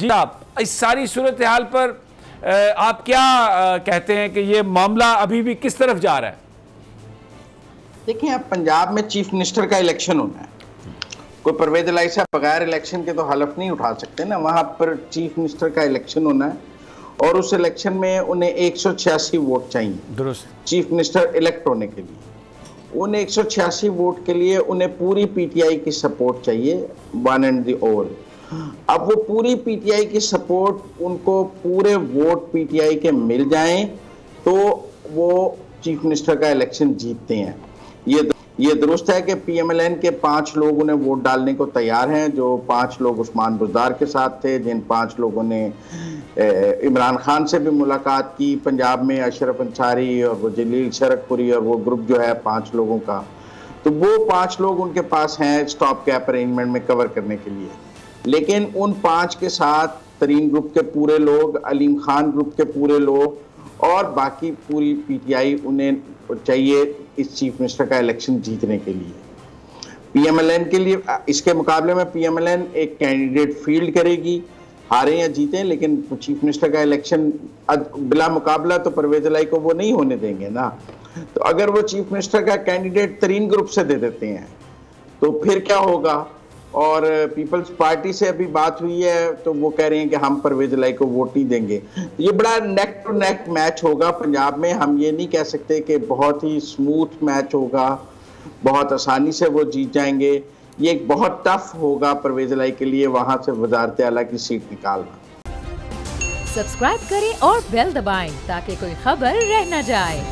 जी आप इस सारी सूरत हाल पर आप क्या कहते हैं कि ये मामला अभी भी किस तरफ जा रहा है? देखिए, अब पंजाब में चीफ मिनिस्टर का इलेक्शन होना है। कोई परवेज इलाही साहब बगैर इलेक्शन के तो हलफ नहीं उठा सकते ना। वहां पर चीफ मिनिस्टर का इलेक्शन होना है और उस इलेक्शन में उन्हें 186 वोट चाहिए दुरुस्त चीफ मिनिस्टर इलेक्ट होने के लिए। उन 186 वोट के लिए उन्हें पूरी पीटीआई की सपोर्ट चाहिए, वन एंड द ऑल। अब वो पूरी पीटीआई की सपोर्ट, उनको पूरे वोट पीटीआई के मिल जाएं तो वो चीफ मिनिस्टर का इलेक्शन जीतते हैं। ये दुरुस्त है कि पीएमएलएन के 5 लोग उन्हें वोट डालने को तैयार हैं, जो 5 लोग उस्मान बुज़दार के साथ थे, जिन 5 लोगों ने इमरान खान से भी मुलाकात की पंजाब में, अशरफ अंसारी और वो जलील शरकपुरी और वो ग्रुप जो है 5 लोगों का, तो वो 5 लोग उनके पास हैं स्टॉप गैप अरेंजमेंट में कवर करने के लिए। लेकिन उन 5 के साथ तरीन ग्रुप के पूरे लोग, अलीम खान ग्रुप के पूरे लोग और बाकी पूरी पीटीआई उन्हें चाहिए इस चीफ मिनिस्टर का इलेक्शन जीतने के लिए। पीएमएलएन के लिए, इसके मुकाबले में पीएमएलएन एक कैंडिडेट फील्ड करेगी, हारे या जीतें, लेकिन चीफ मिनिस्टर का इलेक्शन बिला मुकाबला तो परवेज इलाही को वो नहीं होने देंगे ना। तो अगर वो चीफ मिनिस्टर का कैंडिडेट तरीन ग्रुप से दे देते हैं तो फिर क्या होगा। और पीपल्स पार्टी से अभी बात हुई है तो वो कह रहे हैं कि हम परवेज इलाही को वोट नहीं देंगे। ये बड़ा नेक टू नेक मैच होगा पंजाब में। हम ये नहीं कह सकते कि बहुत ही स्मूथ मैच होगा, बहुत आसानी से वो जीत जाएंगे। ये एक बहुत टफ होगा परवेज इलाही के लिए वहां से वजारत आला की सीट निकालना। सब्सक्राइब करें और बेल दबाएं ताकि कोई खबर रह न जाए।